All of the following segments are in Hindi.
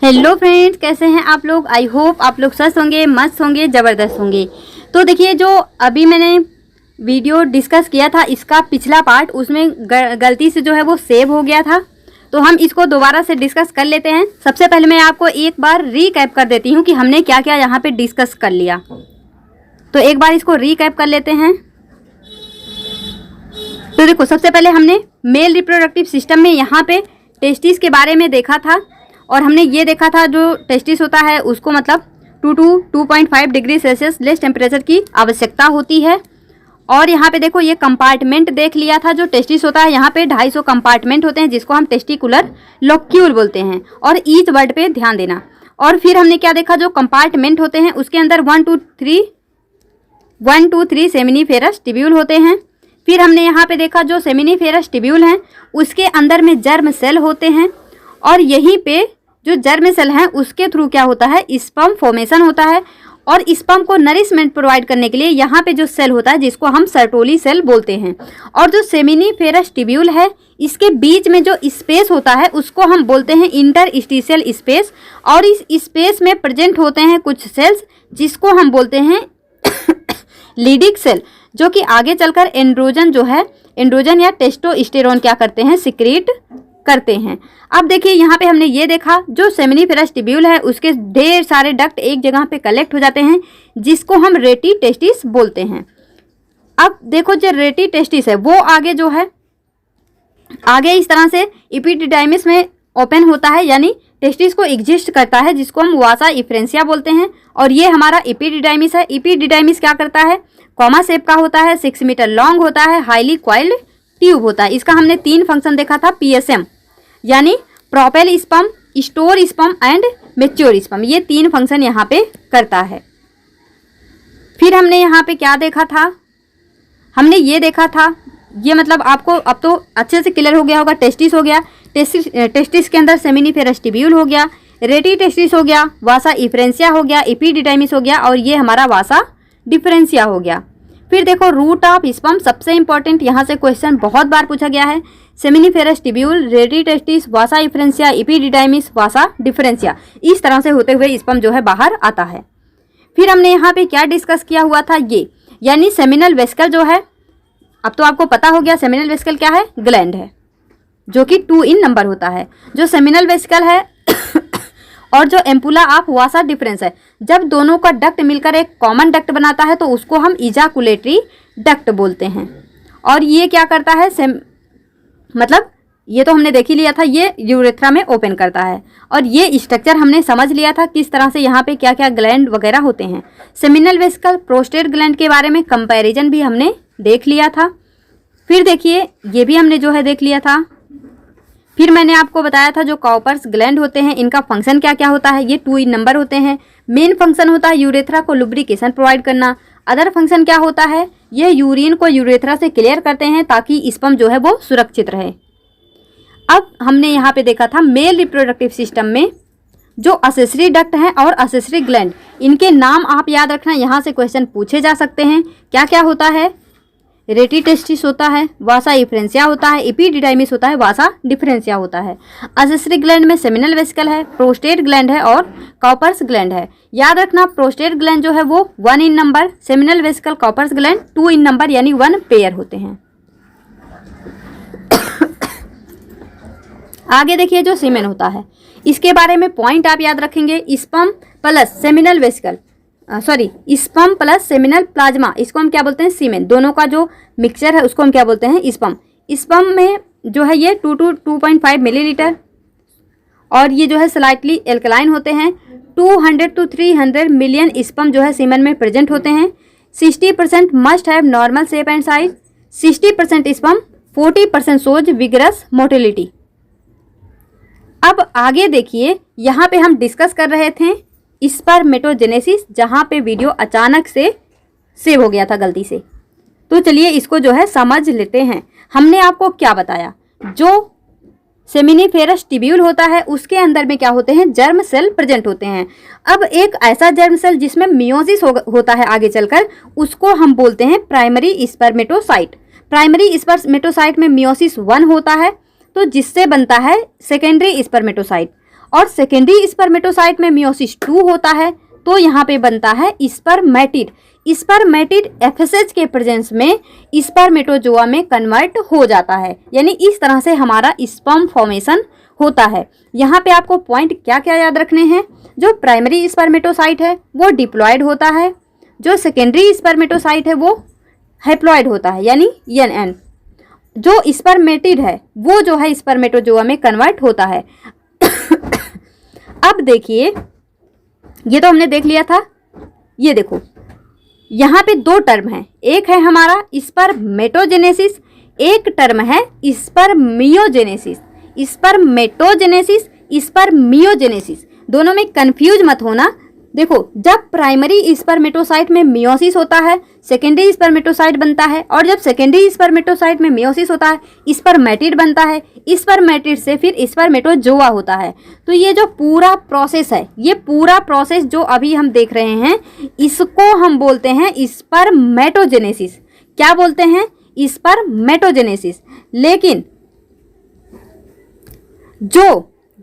हेलो फ्रेंड्स, कैसे हैं आप लोग। आई होप आप लोग स्वस्थ होंगे, मस्त होंगे, ज़बरदस्त होंगे। तो देखिए, जो अभी मैंने वीडियो डिस्कस किया था इसका पिछला पार्ट, उसमें गलती से जो है वो सेव हो गया था, तो हम इसको दोबारा से डिस्कस कर लेते हैं। सबसे पहले मैं आपको एक बार रीकैप कर देती हूँ कि हमने क्या क्या यहाँ पे डिस्कस कर लिया। तो एक बार इसको रीकैप कर लेते हैं। तो देखो, सबसे पहले हमने मेल रिप्रोडक्टिव सिस्टम में यहाँ पे टेस्टिस के बारे में देखा था, और हमने ये देखा था जो टेस्टिस होता है उसको मतलब 2 to 2.5 degree Celsius less temperature की आवश्यकता होती है। और यहाँ पे देखो, ये कंपार्टमेंट देख लिया था। जो टेस्टिस होता है यहाँ पे 250 कंपार्टमेंट होते हैं, जिसको हम टेस्टिकुलर लोक्यूल बोलते हैं। और ईच वर्ड पे ध्यान देना। और फिर हमने क्या देखा, जो कंपार्टमेंट होते हैं उसके अंदर 1 to 3 सेमिनिफेरस ट्यूब्यूल होते हैं। फिर हमने यहाँ पे देखा जो सेमिनिफेरस ट्यूब्यूल हैं उसके अंदर में जर्म सेल होते हैं, और यहीं पे जो जर्म सेल हैं उसके थ्रू क्या होता है, स्पर्म फॉर्मेशन होता है। और स्पर्म को नरिशमेंट प्रोवाइड करने के लिए यहाँ पे जो सेल होता है जिसको हम सर्टोली सेल बोलते हैं। और जो सेमिनिफेरस ट्यूब्यूल है इसके बीच में जो स्पेस होता है उसको हम बोलते हैं इंटरस्टिशियल स्पेस। और इस स्पेस में प्रेजेंट होते हैं कुछ सेल्स जिसको हम बोलते हैं लीडिक सेल, जो कि आगे चलकर एंड्रोजन जो है, एंड्रोजन या टेस्टोस्टेरोन क्या करते हैं, सिक्रीट करते हैं। अब देखिए, यहाँ पे हमने ये देखा जो सेमिनिफेरस ट्यूब्यूल है उसके ढेर सारे डक्ट एक जगह पे कलेक्ट हो जाते हैं, जिसको हम रेटी टेस्टिस बोलते हैं। अब देखो, जो रेटी टेस्टिस है वो आगे जो है, आगे इस तरह से एपिडिडाइमिस में ओपन होता है, यानी टेस्टिस को एग्जिस्ट करता है, जिसको हम वासा इफ्रेंसिया बोलते हैं। और ये हमारा एपिडिडाइमिस है। एपिडिडाइमिस क्या करता है, कॉमा शेप का होता है, 6 मीटर लॉन्ग होता है, हाईली क्वाइल्ड ट्यूब होता है। इसका हमने 3 फंक्शन देखा था, PSM यानी propel sperm, store sperm and mature sperm. ये 3 फंक्शन यहाँ पे करता है। फिर हमने यहाँ पे क्या देखा था, हमने ये देखा था, ये मतलब आपको अब तो अच्छे से क्लियर हो गया होगा। टेस्टिस हो गया, टेस्टिस के अंदर सेमिनिफेरस ट्यूब्यूल हो गया, रेटी टेस्टिस हो गया, वासा इफ्रेंसिया हो गया, एपिडिडाइमिस हो गया, और ये हमारा वासा डिफरेंसिया हो गया। फिर देखो, रूट ऑफ स्पर्म सबसे इंपॉर्टेंट, यहाँ से क्वेश्चन बहुत बार पूछा गया है। सेमिनिफेरस ट्यूब्यूल, रेटी टेस्टिस, वासा इफ्रेंसिया, एपिडिडाइमिस, वासा डिफरेंसिया, इस तरह से होते हुए स्पर्म जो है बाहर आता है। फिर हमने यहाँ पे क्या डिस्कस किया हुआ था, ये यानी सेमिनल वेसिकल जो है, अब तो आपको पता हो गया सेमिनल वेसिकल क्या है, ग्लैंड है, जो कि 2 in नंबर होता है। जो सेमिनल वेसिकल है और जो एम्पुला ऑफ वासा डिफरेंस है, जब दोनों का डक्ट मिलकर एक कॉमन डक्ट बनाता है तो उसको हम इजाकुलेटरी डक्ट बोलते हैं। और ये क्या करता है, मतलब ये तो हमने देख ही लिया था, ये यूरेथ्रा में ओपन करता है। और ये स्ट्रक्चर हमने समझ लिया था किस तरह से यहाँ पे क्या क्या ग्लैंड वगैरह होते हैं। सेमिनल वेसिकल, प्रोस्टेट ग्लैंड के बारे में कंपैरिजन भी हमने देख लिया था। फिर देखिए, ये भी हमने जो है देख लिया था। फिर मैंने आपको बताया था जो कॉपर्स ग्लैंड होते हैं इनका फंक्शन क्या क्या होता है, ये 2 in नंबर होते हैं। मेन फंक्शन होता है यूरेथ्रा को लुब्रिकेशन प्रोवाइड करना। अदर फंक्शन क्या होता है, ये यूरिन को यूरेथ्रा से क्लियर करते हैं ताकि स्पर्म जो है वो सुरक्षित रहे। अब हमने यहाँ पे देखा था मेल रिप्रोडक्टिव सिस्टम में जो असेसरी डक्ट हैं और असेसरी ग्लैंड, इनके नाम आप याद रखना, यहाँ से क्वेश्चन पूछे जा सकते हैं। क्या क्या होता है, रेटी टेस्टिस होता है, वासा इफ्रेंसिया होता है, एपिडिडाइमिस होता है, वासा डिफरेंसिया होता है। असेसरी ग्लैंड में सेमिनल वेसिकल है, प्रोस्टेट ग्लैंड है और कॉपर्स ग्लैंड है। याद रखना, प्रोस्टेट ग्लैंड जो है वो 1 in number, seminal vesicle, Cowper's gland 2 in number यानी 1 पेयर होते हैं। आगे देखिए, जो सीमेन होता है इसके बारे में पॉइंट आप याद रखेंगे, sperm plus seminal vesicle, sperm plus seminal plasma, इसको हम क्या बोलते हैं, सीमेन। दोनों का जो मिक्सचर है उसको हम क्या बोलते हैं, स्पर्म। स्पर्म में जो है ये 2 to 2.5 मिलीलीटर, और ये जो है स्लाइटली एल्कलाइन होते हैं। 200 to 300 मिलियन स्पर्म जो है सीमेन में प्रेजेंट होते हैं। 60% must have normal shape and size. 60% sperm, 40% shows vigorous motility. अब आगे देखिए, यहाँ पे हम डिस्कस कर रहे थे स्पर्मेटोजेनेसिस, जहाँ पे वीडियो अचानक से सेव हो गया था गलती से। तो चलिए इसको जो है समझ लेते हैं। हमने आपको क्या बताया, जो सेमिनिफेरस ट्यूब्यूल होता है उसके अंदर में क्या होते हैं, जर्म सेल प्रेजेंट होते हैं। अब एक ऐसा जर्म सेल जिसमें मियोसिस होता है आगे चलकर, उसको हम बोलते हैं प्राइमरी स्पर्मेटोसाइट। प्राइमरी स्पर्मेटोसाइट में मियोसिस 1 होता है, तो जिससे बनता है सेकेंडरी स्पर्मेटोसाइट। और सेकेंडरी स्पर्मेटोसाइट में मियोसिस 2 होता है, तो यहाँ पे बनता है स्पर्मेटिड। स्पर्मेटिड एफएसएच के प्रेजेंस में स्पर्मेटोजोआ में कन्वर्ट हो जाता है, यानी इस तरह से हमारा स्पर्म फॉर्मेशन होता है। यहाँ पे आपको पॉइंट क्या क्या याद रखने हैं, जो प्राइमरी स्पर्मेटोसाइट है वो डिप्लॉयड होता है, जो सेकेंडरी स्पर्मेटोसाइट है वो हैप्लॉयड होता है यानी एन। जो स्पर्मेटिड है वो जो है स्पर्मेटोजोआ में कन्वर्ट होता है। अब देखिए, ये तो हमने देख लिया था। ये देखो यहाँ पे 2 टर्म है, एक है हमारा स्पर्मेटोजेनेसिस, एक टर्म है स्पर्मियोजेनेसिस। स्पर्मेटोजेनेसिस, स्पर्मियोजेनेसिस, दोनों में कंफ्यूज मत होना। देखो, जब प्राइमरी स्पर्मेटोसाइट में मियोसिस होता है सेकेंडरी स्पर्मेटोसाइट बनता है, और जब सेकेंडरी स्पर्मेटोसाइट में मियोसिस होता है स्पर्मेटिड बनता है, स्पर्मेटिड से फिर स्पर्मेटोजोआ होता है। तो ये जो पूरा प्रोसेस है, ये पूरा प्रोसेस जो अभी हम देख रहे हैं, इसको हम बोलते हैं स्पर्मेटोजेनेसिस। क्या बोलते हैं? स्पर्मेटोजेनेसिस। लेकिन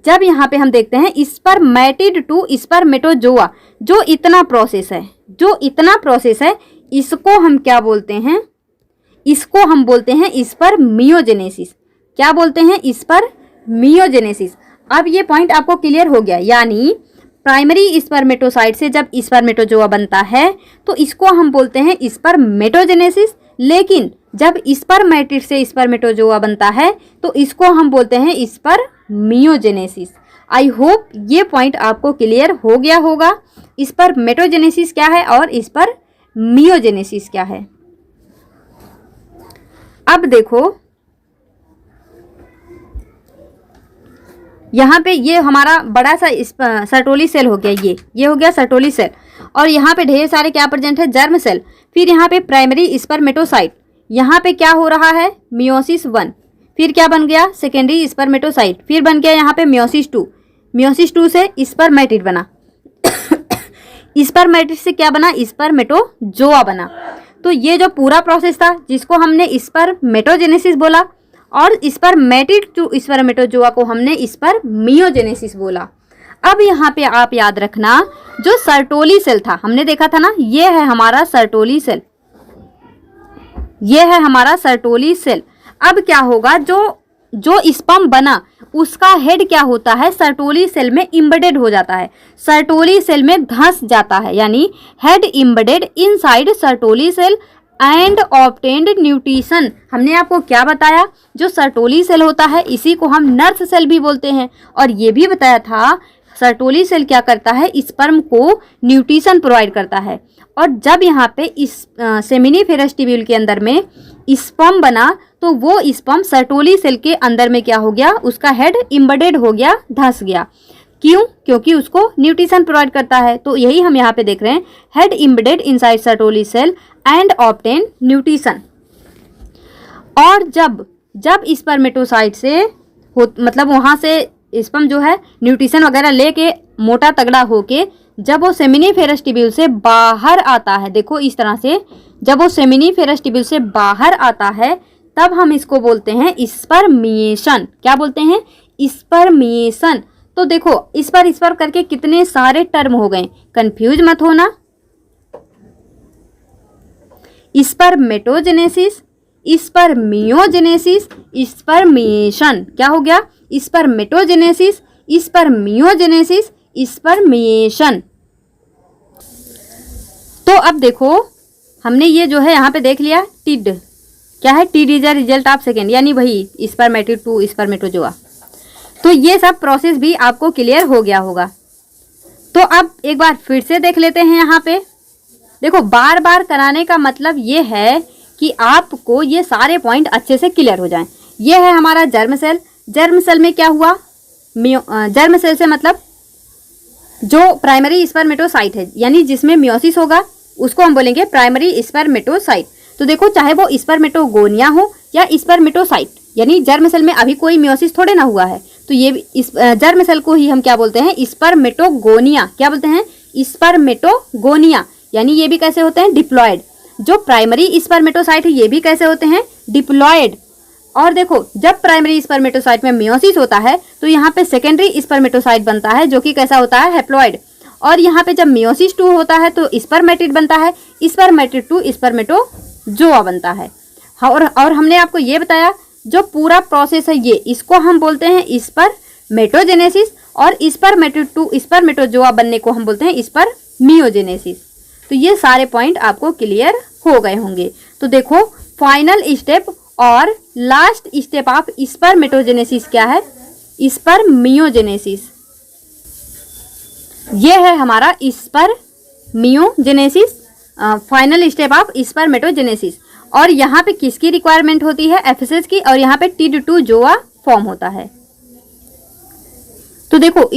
जब यहाँ पे हम देखते हैं स्पर्मेटिड टू स्पर्मेटोजोआ, जो इतना प्रोसेस है, इसको हम क्या बोलते हैं? इसको हम बोलते हैं स्पर्मियोजेनेसिस। क्या बोलते हैं? स्पर्मियोजेनेसिस। अब ये पॉइंट आपको क्लियर हो गया, यानी प्राइमरी स्पर्मेटोसाइट से जब स्पर्मेटोजोआ बनता है तो इसको हम बोलते हैं स्पर्मेटोजेनेसिस, लेकिन जब स्पर्मेटिड से स्पर्मेटोजोआ बनता है तो इसको हम बोलते हैं स्पर्मियोजेनेसिस। आई होप ये पॉइंट आपको क्लियर हो गया होगा, स्पर्मेटोजेनेसिस क्या है और स्पर्मियोजेनेसिस क्या है। अब देखो, यहाँ पे ये हमारा बड़ा सा सर्टोली सेल हो गया, ये हो गया सर्टोली सेल, और यहाँ पे ढेर सारे क्या प्रेजेंट है? Germ cell. फिर यहाँ पे प्राइमरी स्पर्मेटोसाइट, यहाँ पे क्या हो रहा है? मियोसिस 1। फिर क्या बन गया? Secondary spermatocyte. फिर बन गया यहाँ पे मियोसिस 2। मियोसिस 2 से स्पर्मेटिड बना। स्पर्मेटिड से क्या बना? स्पर्मेटोजोआ बना। तो ये जो पूरा प्रोसेस था, जिसको हमने स्पर्मेटोजेनेसिस बोला, और स्पर्मेटिड टू स्पर्मेटोजोआ को हमने स्पर्मियोजेनेसिस बोला। अब यहाँ पे आप याद रखना, जो सर्टोली सेल था हमने देखा था ना, ये है हमारा सर्टोली सेल, ये है हमारा सर्टोली सेल। अब क्या होगा, जो स्पर्म बना उसका हेड क्या होता है? सर्टोली सेल में इम्बेडेड हो जाता है, सर्टोली सेल में धंस जाता है, यानी head embedded inside Sertoli cell and obtained nutrition. हमने आपको क्या बताया? जो सर्टोली सेल होता है इसी को हम नर्स सेल भी बोलते हैं, और ये भी बताया था सर्टोली सेल क्या करता है? स्पर्म को न्यूट्रिशन प्रोवाइड करता है। और जब यहाँ पे इस सेमिनिफेरस ट्यूब्यूल के अंदर में स्पर्म बना, तो वो स्पर्म सर्टोली सेल के अंदर में क्या हो गया? उसका हेड इम्बेडेड हो गया, धंस गया। क्यों? क्योंकि उसको न्यूट्रिशन प्रोवाइड करता है। तो यही हम यहाँ पे देख रहे हैं, head embedded inside Sertoli cell and obtain nutrition. और जब स्पर्मेटोसाइट से मतलब वहाँ से स्पर्म जो है न्यूट्रिशन वगैरह लेके मोटा तगड़ा होके जब वो सेमिनिफेरस ट्यूब्यूल से बाहर आता है, देखो इस तरह से, जब वो सेमिनिफेरस ट्यूब्यूल से बाहर आता है, तब हम इसको बोलते हैं स्पर्मिएशन। क्या बोलते हैं? स्पर्मिएशन। तो देखो, इस पर करके कितने सारे टर्म हो गए, कंफ्यूज मत होना। Spermatogenesis, spermiogenesis, spermiation. क्या हो गया? Spermatogenesis, spermiogenesis, spermiation. तो अब देखो, हमने ये जो है यहाँ पे देख लिया, टिड क्या है? टिड is a result of second, यानी वही स्पर्मेटिड टू स्पर्मेटोजोआ। तो ये सब प्रोसेस भी आपको क्लियर हो गया होगा। तो अब एक बार फिर से देख लेते हैं। यहाँ पे देखो, बार बार कराने का मतलब ये है कि आपको ये सारे पॉइंट अच्छे से क्लियर हो जाएं। ये है हमारा जर्म सेल। जर्म सेल में क्या हुआ? जर्म सेल से मतलब जो प्राइमरी स्पर्मेटोसाइट है, यानी जिसमें मियोसिस होगा, उसको हम बोलेंगे प्राइमरी स्पर्मेटोसाइट। तो देखो, चाहे वो स्पर्मेटोगोनिया हो या स्पर्मेटोसाइट, यानी जर्म सेल में अभी कोई मियोसिस थोड़े ना हुआ है, तो ये इस जर्म सेल को ही हम क्या बोलते हैं? स्पर्मेटोगोनिया। क्या बोलते हैं? स्पर्मेटोगोनिया। यानी ये भी कैसे होते हैं? डिप्लॉयड। जो प्राइमरी स्पर्मेटोसाइट है ये भी कैसे होते हैं? डिप्लॉयड। और देखो जब प्राइमरी स्पर्मेटोसाइट में मियोसिस होता है तो यहाँ पे सेकेंडरी स्पर्मेटोसाइट बनता है जो कि कैसा होता है, हैप्लॉइड। और यहाँ पे जब मियोसिस 2 होता है तो स्पर्मेटिड बनता है, स्पर्मेटिड 2 स्पर्मेटोजोआ बनता है। और हमने आपको ये बताया जो पूरा प्रोसेस है ये, इसको हम बोलते हैं स्पर्मेटोजेनेसिस, और स्पर्मेटिड 2 स्पर्मेटोजोआ बनने को हम बोलते हैं स्पर्मियोजेनेसिस। तो ये सारे पॉइंट आपको क्लियर हो गए होंगे। तो देखो फाइनल स्टेप और लास्ट स्टेप ऑफ स्पर्मेटोजेनेसिस क्या है, स्पर्मियोजेनेसिस। ये है हमारा spermiogenesis, final step of spermatogenesis. और यहाँ पे किसकी रिक्वायरमेंट होती है, एफएसएच की, और यहाँ पे टिड2जोआ फॉर्म होता है। तो देखो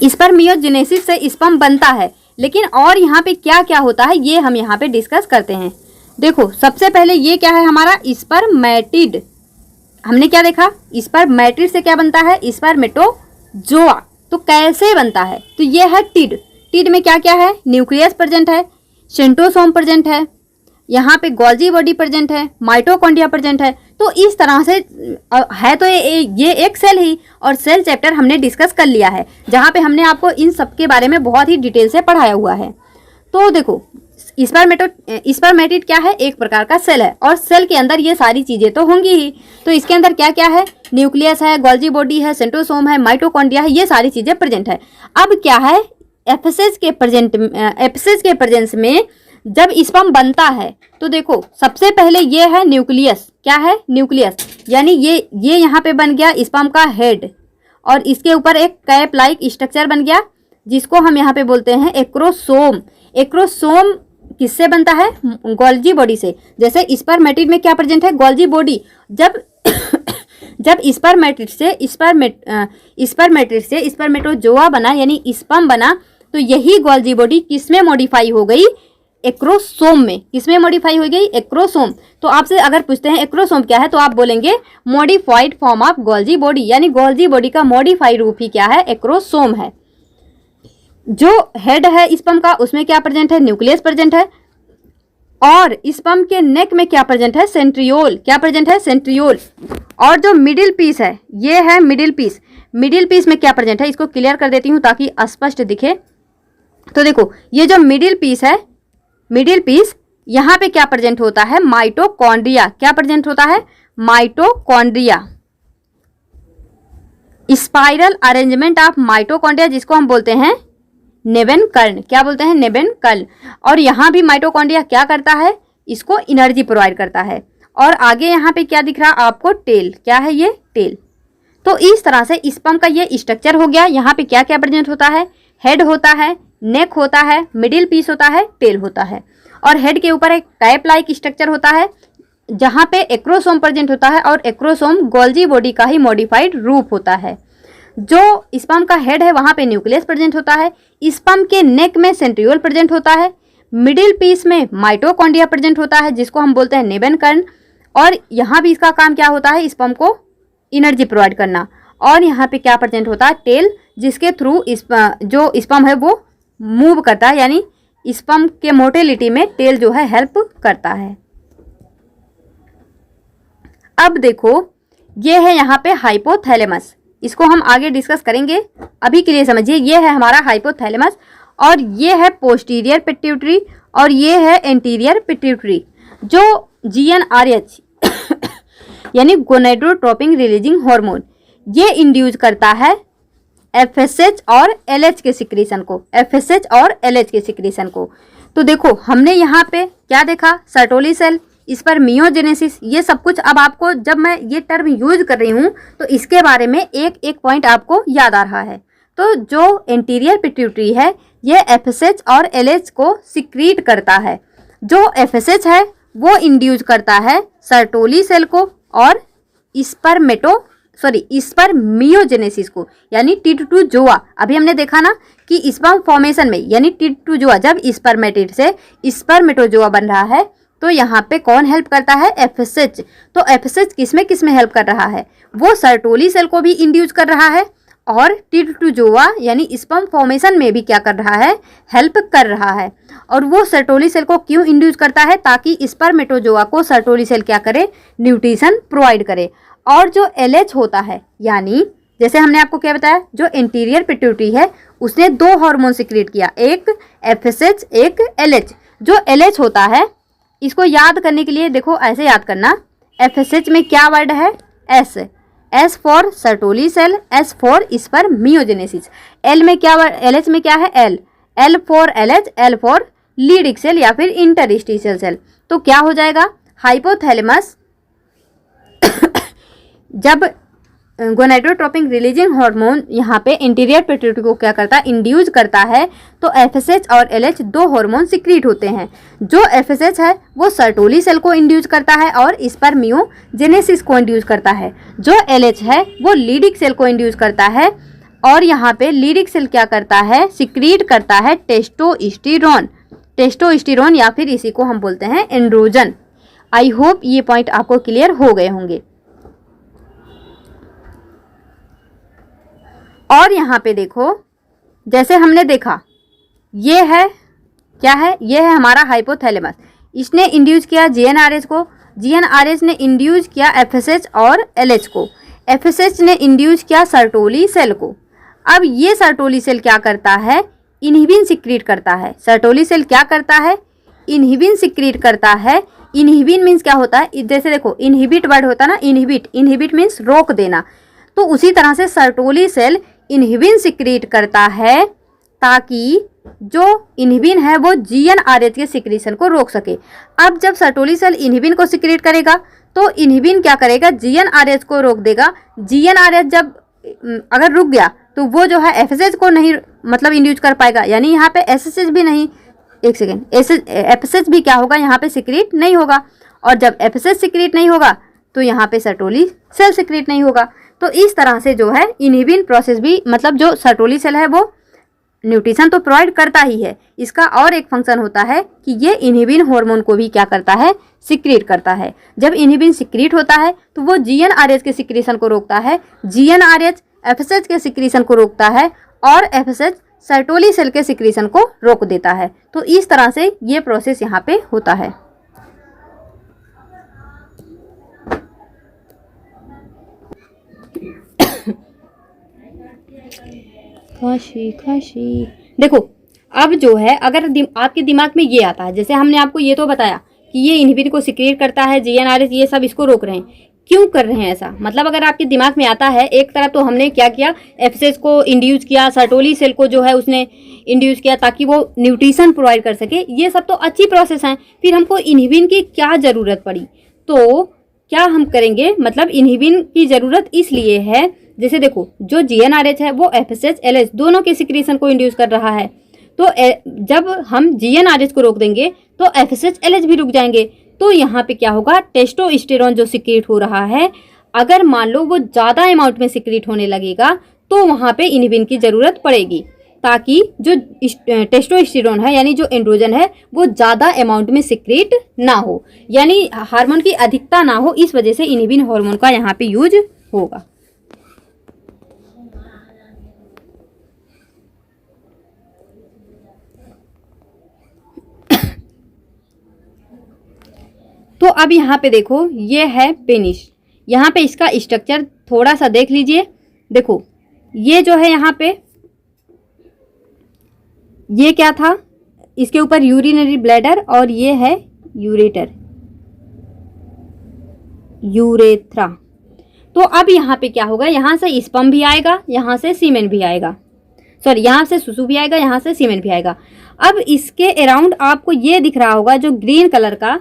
स्पर्मियोजेनेसिस से स्पर्म बनता है, लेकिन और यहाँ पे क्या क्या होता है ये हम यहाँ पे डिस्कस करते हैं। देखो सबसे पहले ये क्या है हमारा स्पर्मेटिड। हमने क्या देखा, स्पर्मेटिड से क्या बनता है, स्पर्मेटोजोआ। तो कैसे बनता है, तो ये है टिड में क्या क्या है, न्यूक्लियस प्रेजेंट है, सेंट्रोसोम प्रेजेंट है, यहाँ पे गोल्जी बॉडी प्रेजेंट है, माइटोकॉन्ड्रिया प्रेजेंट है। तो इस तरह से है। तो ये एक सेल ही, और सेल चैप्टर हमने डिस्कस कर लिया है जहाँ पे हमने आपको इन सब के बारे में बहुत ही डिटेल से पढ़ाया हुआ है। तो देखो स्पर्मेटिड क्या है, एक प्रकार का सेल है, और सेल के अंदर ये सारी चीज़ें तो होंगी ही। तो इसके अंदर क्या क्या है, न्यूक्लियस है, गोल्जी बॉडी है, सेंट्रोसोम है, माइटोकॉन्ड्रिया है, ये सारी चीज़ें प्रेजेंट है। अब क्या है, एफएसएच के प्रेजेंस में जब स्पर्म बनता है तो देखो सबसे पहले ये है न्यूक्लियस। क्या है, न्यूक्लियस, यानी ये यहाँ पे बन गया स्पर्म का हेड, और इसके ऊपर एक कैप लाइक स्ट्रक्चर बन गया जिसको हम यहाँ पे बोलते हैं एक्रोसोम। एक्रोसोम किससे बनता है, गोल्जी बॉडी से। जैसे स्पर्मेटिड में क्या प्रेजेंट है, गोल्जी बॉडी। जब स्पर्मेटिड से स्पर्मेटोजोआ बना यानी स्पर्म बना, तो यही गोल्जी बॉडी किसमें मॉडिफाई हो गई, एक्रोसोम में। किसमें मॉडिफाई हो गई, एक्रोसोम। तो आपसे अगर पूछते हैं एक्रोसोम क्या है, तो आप बोलेंगे modified form of Golgi body, यानी गोल्जी बॉडी का मॉडिफाइड रूप ही क्या है, एक्रोसोम है। जो हेड है स्पर्म का उसमें क्या प्रेजेंट है, न्यूक्लियस प्रेजेंट है, और स्पर्म के नेक में क्या प्रेजेंट है, सेंट्रियोल। क्या प्रेजेंट है, सेंट्रियोल। और जो मिडिल पीस है ये है मिडिल पीस। मिडिल पीस में क्या प्रेजेंट है, इसको क्लियर कर देती हूँ ताकि स्पष्ट दिखे। तो देखो ये जो मिडिल पीस है, मिडिल पीस यहाँ पे क्या प्रेजेंट होता है, माइटोकॉन्ड्रिया। क्या प्रेजेंट होता है, mitochondria. Spiral arrangement of mitochondria जिसको हम बोलते हैं नेबेनकर्ण। क्या बोलते हैं, नेबेनकर्ण। और यहाँ भी माइटोकॉन्ड्रिया क्या करता है, इसको एनर्जी प्रोवाइड करता है। और आगे यहाँ पे क्या दिख रहा है आपको, टेल। क्या है ये, टेल। तो इस तरह से स्पर्म का ये स्ट्रक्चर हो गया। यहाँ पे क्या क्या प्रेजेंट होता है, हेड होता है, नेक होता है, मिडिल पीस होता है, टेल होता है, और हेड के ऊपर एक कैप लाइक स्ट्रक्चर होता है जहाँ पे एक्रोसोम प्रेजेंट होता है, और एक्रोसोम गोल्जी बॉडी का ही मॉडिफाइड रूप होता है। जो स्पर्म का हेड है वहाँ पे न्यूक्लियस प्रेजेंट होता है, स्पर्म के नेक में सेंट्रियोल प्रेजेंट होता है, मिडिल पीस में माइटोकॉन्ड्रिया प्रेजेंट होता है जिसको हम बोलते हैं नेबेनकर्ण, और यहाँ भी इसका काम क्या होता है, स्पर्म को एनर्जी प्रोवाइड करना। और यहाँ पे क्या प्रेजेंट होता है, टेल, जिसके थ्रू जो स्पर्म है वो मूव करता है, यानी स्पर्म के मोटिलिटी में टेल जो है हेल्प करता है। अब देखो ये है यहाँ पे हाइपोथैलेमस, इसको हम आगे डिस्कस करेंगे, अभी के लिए समझिए ये है हमारा हाइपोथैलेमस, और ये है पोस्टीरियर पिट्यूटरी, और ये है एंटीरियर पिट्यूटरी। जो GnRH यानी गोनेडोट्रोपिन रिलीजिंग हार्मोन, ये इंड्यूस करता है FSH और LH के सिक्रीशन को, FSH और LH के सिक्रीशन को। तो देखो हमने यहाँ पे क्या देखा, सर्टोली सेल, स्पर्मियोजेनेसिस, ये सब कुछ। अब आपको जब मैं ये टर्म यूज कर रही हूँ तो इसके बारे में एक एक पॉइंट आपको याद आ रहा है। तो जो एंटीरियर पिट्यूटरी है ये FSH और LH को सिक्रीट करता है। जो FSH है वो इंड्यूस करता है सर्टोली सेल को और स्पर्मियोजेनेसिस को, यानी टिड2जोआ। अभी हमने देखा ना कि स्पर्म फॉर्मेशन में यानी टिड2जोआ, जब स्पर्मेटिड से स्पर्मेटोजोआ बन रहा है तो यहाँ पे कौन हेल्प करता है, FSH। तो FSH किसमें हेल्प कर रहा है, वो सर्टोली सेल को भी इंड्यूस कर रहा है और टिटुटोजोआ यानी स्पर्म फॉर्मेशन में भी क्या कर रहा है, हेल्प कर रहा है। और वो सर्टोली सेल को क्यों इंड्यूस करता है, ताकि स्पर्मेटोजोआ को सर्टोली सेल क्या करे, न्यूट्रिशन प्रोवाइड करे। और जो LH होता है, यानी जैसे हमने आपको क्या बताया, जो इंटीरियर पिट्यूटरी है उसने 2 हार्मोन सिक्रेट किया, एक FSH एक LH। जो LH होता है इसको याद करने के लिए देखो ऐसे याद करना, FSH में क्या वर्ड है, S for Sertoli cell, S for spermiogenesis. L में क्या वर्ड, LH में क्या है, L for LH, L for Leydig cell या फिर इंटरस्टिशियल सेल। तो क्या हो जाएगा, हाइपोथैलेमस जब गोनेडोट्रोपिन रिलीजिंग हार्मोन यहाँ पे इंटीरियर पिट्यूटरी को क्या करता है, इंड्यूस करता है, तो FSH और LH 2 हार्मोन सिक्रीट होते हैं। जो FSH है वो सर्टोली सेल को इंड्यूस करता है और स्पर्मियोजेनेसिस को इंड्यूस करता है। जो LH है वो लीडिक सेल को इंड्यूस करता है, और यहाँ पे लीडिक सेल क्या करता है, सिक्रीट करता है टेस्टोस्टेरोन या फिर इसी को हम बोलते हैं एंड्रोजन। आई होप ये पॉइंट आपको क्लियर हो गए होंगे। और यहाँ पे देखो, जैसे हमने देखा ये है क्या है, ये है हमारा हाइपोथैलेमस। इसने इंड्यूस किया GnRH को, GnRH ने इंड्यूस किया FSH और LH को, FSH ने इंड्यूस किया सर्टोली सेल को। अब ये सर्टोली सेल क्या करता है, इनहिबिन सिक्रीट करता है। सर्टोली सेल क्या करता है, इनहिबिन सिक्रीट करता है। इनहिबिन मीन्स क्या होता है, जैसे देखो इनहिबिट वर्ड होता है ना, इनहिबिट मीन्स रोक देना। तो उसी तरह से सर्टोली सेल इनहिबिन सिक्रीट करता है, ताकि जो इनहिबिन है वो GnRH के सिक्रीशन को रोक सके। अब जब सर्टोली सेल इनहिबिन को सिक्रीट करेगा तो इनहिबिन क्या करेगा, GnRH को रोक देगा। GnRH जब अगर रुक गया तो वो जो है FSH को नहीं मतलब इंड्यूस कर पाएगा, यानी यहाँ पे SSH भी नहीं, एक सेकेंड, FSH भी क्या होगा, यहाँ पे सिक्रीट नहीं होगा। और जब FSH सिक्रीट नहीं होगा तो यहाँ पे सर्टोली सेल सिक्रीट नहीं होगा। तो इस तरह से जो है इनहिबिन प्रोसेस भी, मतलब जो सर्टोली सेल है वो न्यूट्रिशन तो प्रोवाइड करता ही है, इसका और एक फंक्शन होता है कि ये इनहिबिन हार्मोन को भी क्या करता है, सिक्रीट करता है। जब इनहिबिन सिक्रीट होता है तो वो GnRH के सिक्रीशन को रोकता है, GnRH FSH के सिक्रीशन को रोकता है, और FSH सर्टोली सेल के सिक्रीशन को रोक देता है। तो इस तरह से ये प्रोसेस यहाँ पे होता है। खांसी देखो, अब जो है अगर आपके दिमाग में ये आता है, जैसे हमने आपको ये तो बताया कि ये इनहिबिन को सिक्रीट करता है, GnRH ये सब इसको रोक रहे हैं, क्यों कर रहे हैं ऐसा, मतलब अगर आपके दिमाग में आता है, एक तरफ तो हमने क्या किया, FSH को इंड्यूस किया, सर्टोली सेल को जो है उसने इंड्यूस किया ताकि वो न्यूट्रिशन प्रोवाइड कर सके, ये सब तो अच्छी प्रोसेस हैं। फिर हमको इनहिबिन की क्या ज़रूरत पड़ी, तो क्या हम करेंगे, मतलब इनहिबिन की ज़रूरत इसलिए है, जैसे देखो जो GnRH है वो FSH LH दोनों के सिक्रीशन को इंड्यूस कर रहा है। तो जब हम GnRH को रोक देंगे तो FSH LH भी रुक जाएंगे। तो यहाँ पे क्या होगा, टेस्टोस्टेरोन जो सिक्रीट हो रहा है, अगर मान लो वो ज़्यादा अमाउंट में सिक्रीट होने लगेगा तो वहाँ पे इनहिबिन की ज़रूरत पड़ेगी, ताकि जो टेस्टोस्टेरोन है यानी जो एंड्रोजन है वो ज़्यादा अमाउंट में सिक्रीट ना हो, यानी हार्मोन की अधिकता ना हो। इस वजह से इनहिबिन हार्मोन का यहाँ पे यूज होगा। तो अब यहाँ पे देखो, ये है पेनिस, यहाँ पे इसका स्ट्रक्चर थोड़ा सा देख लीजिए। देखो ये जो है यहाँ पे ये क्या था, इसके ऊपर यूरिनरी ब्लैडर और ये है यूरेथ्रा। तो अब यहाँ पे क्या होगा, यहाँ से स्पर्म भी आएगा, यहाँ से सीमेन भी आएगा, सॉरी यहाँ से सुसु भी आएगा, यहाँ से सीमेन भी आएगा। अब इसके अराउंड आपको ये दिख रहा होगा जो ग्रीन कलर का,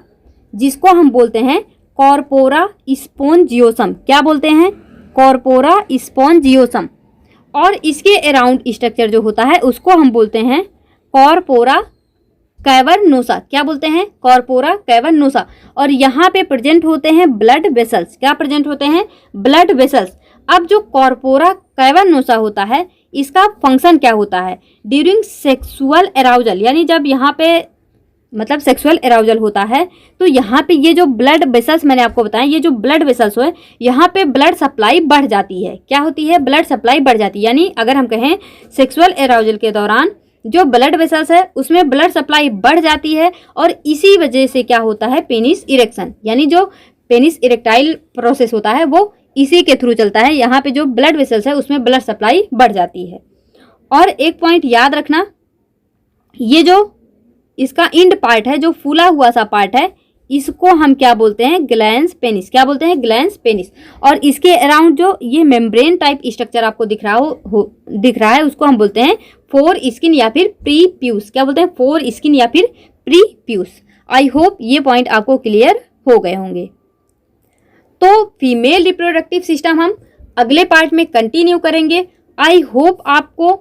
जिसको हम बोलते हैं कॉर्पोरा स्पोंजियोसम। क्या बोलते हैं, कॉर्पोरा स्पोंजियोसम। और इसके अराउंड स्ट्रक्चर जो होता है उसको हम बोलते हैं कॉर्पोरा कैवर्नोसा। क्या बोलते हैं, कॉर्पोरा कैवर्नोसा। और यहाँ पे प्रेजेंट होते हैं ब्लड वेसल्स। क्या प्रेजेंट होते हैं, ब्लड वेसल्स। अब जो कॉर्पोरा कैवर्नोसा होता है, इसका फंक्शन क्या होता है, ड्यूरिंग सेक्सुअल अराउजल, यानी जब यहाँ पे मतलब सेक्सुअल एराउजल होता है, तो यहाँ पे ये जो ब्लड वेसल्स मैंने आपको बताया, ये जो ब्लड वेसल्स है यहाँ पे ब्लड सप्लाई बढ़ जाती है। क्या होती है? ब्लड सप्लाई बढ़ जाती है। यानी अगर हम कहें सेक्सुअल एराउजल के दौरान जो ब्लड वेसल्स है उसमें ब्लड सप्लाई बढ़ जाती है और इसी वजह से क्या होता है? पेनिस इरेक्शन, यानी जो पेनिस इरेक्टाइल प्रोसेस होता है वो इसी के थ्रू चलता है। यहाँ पे जो ब्लड वेसल्स है उसमें ब्लड सप्लाई बढ़ जाती है। और एक पॉइंट याद रखना, ये जो इसका इंड पार्ट है, जो फूला हुआ सा पार्ट है, इसको हम क्या बोलते हैं? Glans penis. क्या बोलते हैं? Glans penis. और इसके अराउंड जो ये मेम्ब्रेन टाइप स्ट्रक्चर आपको दिख रहा है उसको हम बोलते हैं फोर स्किन या फिर प्री प्यूस। क्या बोलते हैं? फोर स्किन या फिर प्री प्यूस। आई होप ये पॉइंट आपको क्लियर हो गए होंगे। तो फीमेल रिप्रोडक्टिव सिस्टम हम अगले पार्ट में कंटिन्यू करेंगे। आई होप आपको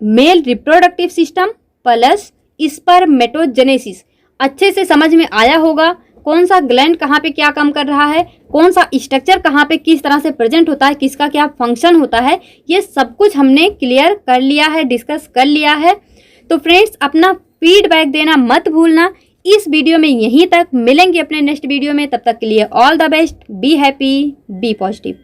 male reproductive system plus spermatogenesis अच्छे से समझ में आया होगा। कौन सा ग्लैंड कहाँ पे क्या काम कर रहा है, कौन सा स्ट्रक्चर कहाँ पे किस तरह से प्रेजेंट होता है, किसका क्या फंक्शन होता है, ये सब कुछ हमने क्लियर कर लिया है, डिस्कस कर लिया है। तो फ्रेंड्स, अपना फीडबैक देना मत भूलना। इस वीडियो में यहीं तक, मिलेंगे अपने नेक्स्ट वीडियो में। तब तक के लिए all the best, be happy, be positive.